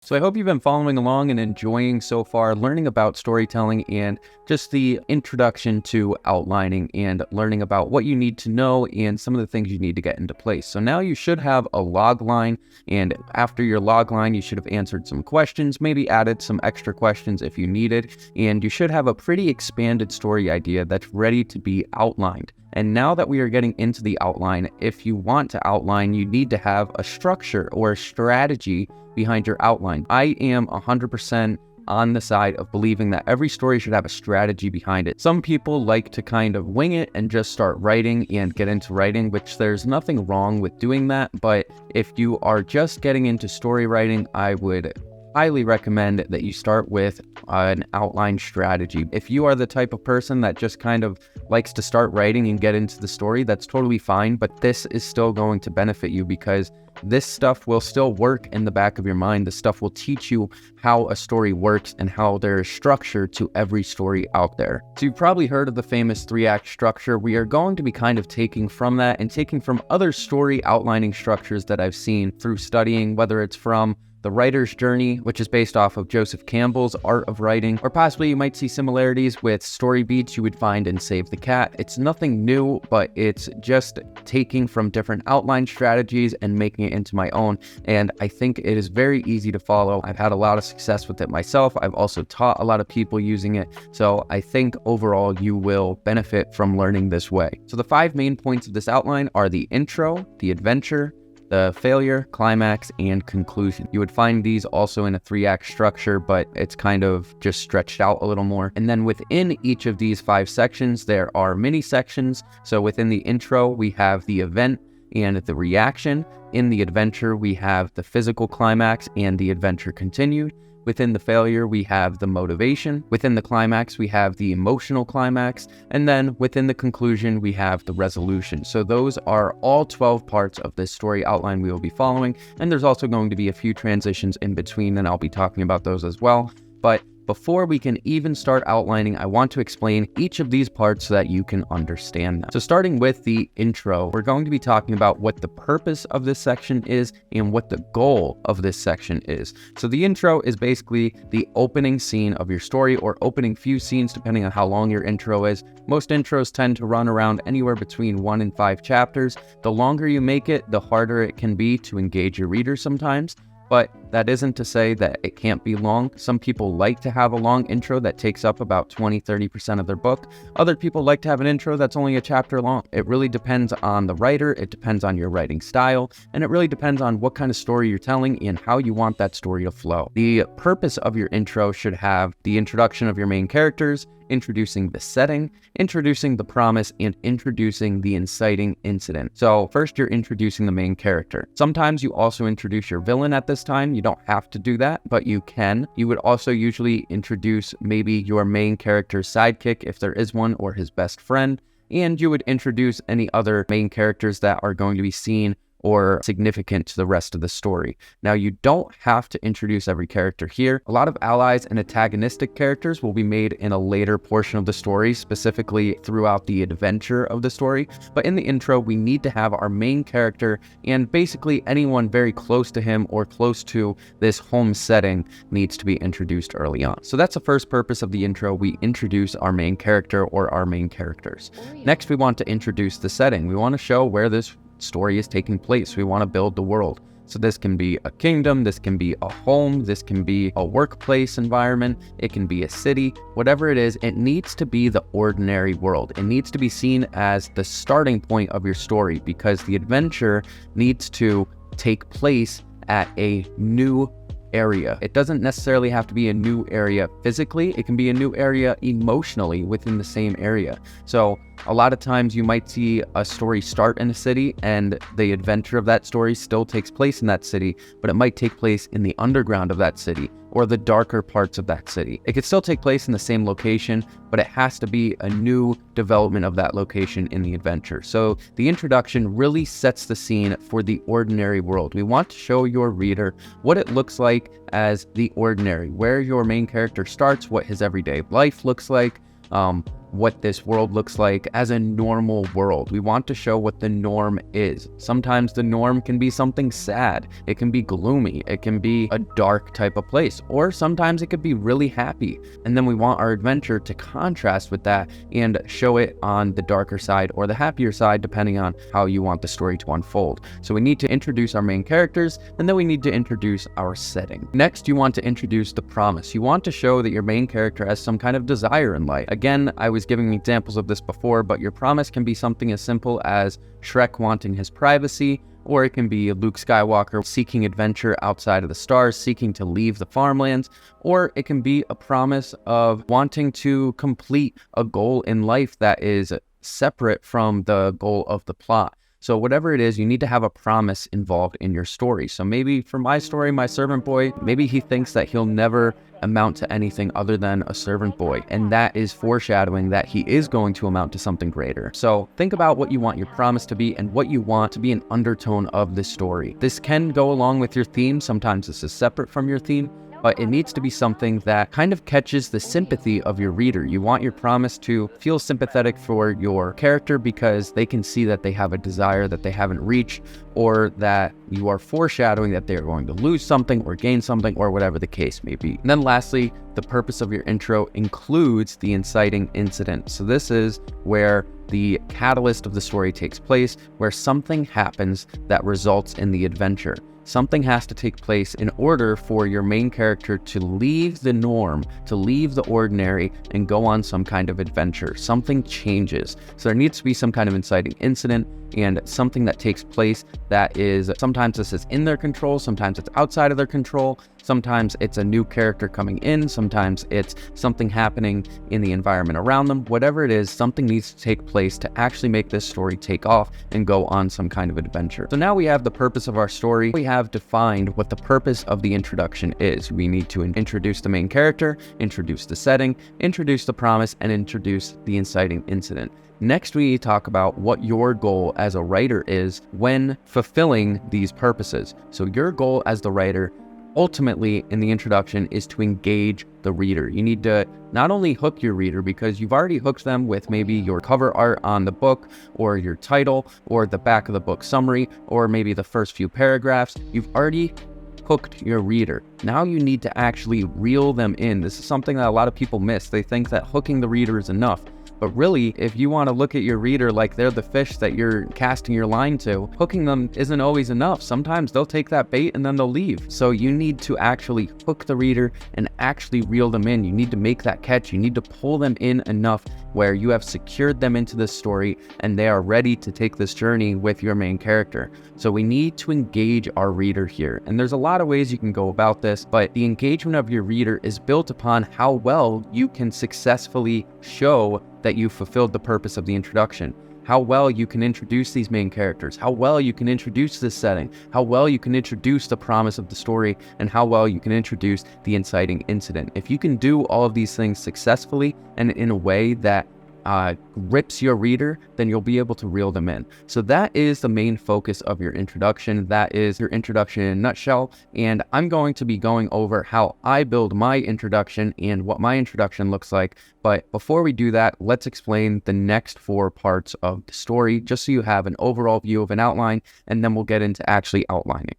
So I hope you've been following along and enjoying so far, learning about storytelling and just the introduction to outlining and learning about what you need to know and some of the things you need to get into place. So now you should have a log line, and after your log line, you should have answered some questions, maybe added some extra questions if you needed, and you should have a pretty expanded story idea that's ready to be outlined. And now that we are getting into the outline, if you want to outline, you need to have a structure or a strategy behind your outline. I am 100% on the side of believing that every story should have a strategy behind it. Some people like to kind of wing it and just start writing and get into writing, which there's nothing wrong with doing that. But if you are just getting into story writing, I would highly recommend that you start with an outline strategy. If you are the type of person that just kind of likes to start writing and get into the story, that's totally fine, but this is still going to benefit you because this stuff will still work in the back of your mind. This stuff will teach you how a story works and how there is structure to every story out there. So you've probably heard of the famous 3-act structure. We are going to be kind of taking from that and taking from other story outlining structures that I've seen through studying, whether it's from The Writer's Journey, which is based off of Joseph Campbell's Art of Writing, or possibly you might see similarities with story beats you would find in Save the Cat. It's nothing new, but it's just taking from different outline strategies and making it into my own, and I think it is very easy to follow. I've had a lot of success with it myself. I've also taught a lot of people using it, so I think overall you will benefit from learning this way. So the 5 main points of this outline are the intro, the adventure, the failure, climax, and conclusion. You would find these also in a 3-act structure, but it's kind of just stretched out a little more. And then within each of these 5 sections, there are mini sections. So within the intro, we have the event and the reaction. In the adventure, we have the physical climax and the adventure continued. Within the failure, we have the motivation. Within the climax, we have the emotional climax. And then within the conclusion, we have the resolution. So those are all 12 parts of this story outline we will be following. And there's also going to be a few transitions in between, and I'll be talking about those as well. But before we can even start outlining, I want to explain each of these parts so that you can understand them. So starting with the intro, we're going to be talking about what the purpose of this section is and what the goal of this section is. So the intro is basically the opening scene of your story, or opening few scenes depending on how long your intro is. Most intros tend to run around anywhere between 1 and 5 chapters. The longer you make it, the harder it can be to engage your readers sometimes. But that isn't to say that it can't be long. Some people like to have a long intro that takes up about 20-30% of their book. Other people like to have an intro that's only a chapter long. It really depends on the writer, it depends on your writing style, and it really depends on what kind of story you're telling and how you want that story to flow. The purpose of your intro should have the introduction of your main characters, introducing the setting, introducing the promise, and introducing the inciting incident. So first, you're introducing the main character. Sometimes you also introduce your villain at this time. You don't have to do that, but you can. You would also usually introduce maybe your main character's sidekick, if there is one, or his best friend, and you would introduce any other main characters that are going to be seen or significant to the rest of the story. Now, you don't have to introduce every character here. A lot of allies and antagonistic characters will be made in a later portion of the story, specifically throughout the adventure of the story. But in the intro, we need to have our main character, and basically anyone very close to him or close to this home setting needs to be introduced early on. So that's the first purpose of the intro. We introduce our main character or our main characters. Next, we want to introduce the setting. We want to show where this story is taking place. We want to build the world. So this can be a kingdom, this can be a home, this can be a workplace environment, it can be a city, whatever it is, it needs to be the ordinary world. It needs to be seen as the starting point of your story, because the adventure needs to take place at a new area. It doesn't necessarily have to be a new area physically. It can be a new area emotionally within the same area. So a lot of times you might see a story start in a city and the adventure of that story still takes place in that city, but it might take place in the underground of that city or the darker parts of that city. It could still take place in the same location, but it has to be a new development of that location in the adventure. So the introduction really sets the scene for the ordinary world. We want to show your reader what it looks like as the ordinary, where your main character starts, what his everyday life looks like, what this world looks like as a normal world. We want to show what the norm is. Sometimes the norm can be something sad. It can be gloomy. It can be a dark type of place, or sometimes it could be really happy. And then we want our adventure to contrast with that and show it on the darker side or the happier side, depending on how you want the story to unfold. So we need to introduce our main characters, and then we need to introduce our setting. Next, you want to introduce the promise. You want to show that your main character has some kind of desire in life. Again, I was giving examples of this before, but your promise can be something as simple as Shrek wanting his privacy, or it can be Luke Skywalker seeking adventure outside of the stars, seeking to leave the farmlands, or it can be a promise of wanting to complete a goal in life that is separate from the goal of the plot. So whatever it is, you need to have a promise involved in your story. So maybe for my story, my servant boy, maybe he thinks that he'll never amount to anything other than a servant boy. And that is foreshadowing that he is going to amount to something greater. So think about what you want your promise to be and what you want to be an undertone of this story. This can go along with your theme. Sometimes this is separate from your theme, but it needs to be something that kind of catches the sympathy of your reader. You want your promise to feel sympathetic for your character because they can see that they have a desire that they haven't reached, or that you are foreshadowing that they're going to lose something or gain something, or whatever the case may be. And then lastly, the purpose of your intro includes the inciting incident. So this is where the catalyst of the story takes place, where something happens that results in the adventure. Something has to take place in order for your main character to leave the norm, to leave the ordinary, and go on some kind of adventure. Something changes. So there needs to be some kind of inciting incident and something that takes place that is, sometimes this is in their control, sometimes it's outside of their control, sometimes it's a new character coming in, sometimes it's something happening in the environment around them. Whatever it is, something needs to take place to actually make this story take off and go on some kind of adventure. So now we have the purpose of our story. We have defined what the purpose of the introduction is. We need to introduce the main character, introduce the setting, introduce the promise, and introduce the inciting incident. Next, we talk about what your goal as a writer is when fulfilling these purposes. So your goal as the writer, ultimately in the introduction, is to engage the reader. You need to not only hook your reader, because you've already hooked them with maybe your cover art on the book, or your title, or the back of the book summary, or maybe the first few paragraphs. You've already hooked your reader. Now you need to actually reel them in. This is something that a lot of people miss. They think that hooking the reader is enough. But really, if you want to look at your reader like they're the fish that you're casting your line to, hooking them isn't always enough. Sometimes they'll take that bait and then they'll leave. So you need to actually hook the reader and actually reel them in. You need to make that catch. You need to pull them in enough where you have secured them into this story and they are ready to take this journey with your main character. So we need to engage our reader here. And there's a lot of ways you can go about this, but the engagement of your reader is built upon how well you can successfully show that you fulfilled the purpose of the introduction. How well you can introduce these main characters, how well you can introduce this setting, how well you can introduce the promise of the story, and how well you can introduce the inciting incident. If you can do all of these things successfully and in a way that grips your reader, then you'll be able to reel them in. So that is the main focus of your introduction. That is your introduction in a nutshell. And I'm going to be going over how I build my introduction and what my introduction looks like. But before we do that, let's explain the next 4 parts of the story, just so you have an overall view of an outline, and then we'll get into actually outlining.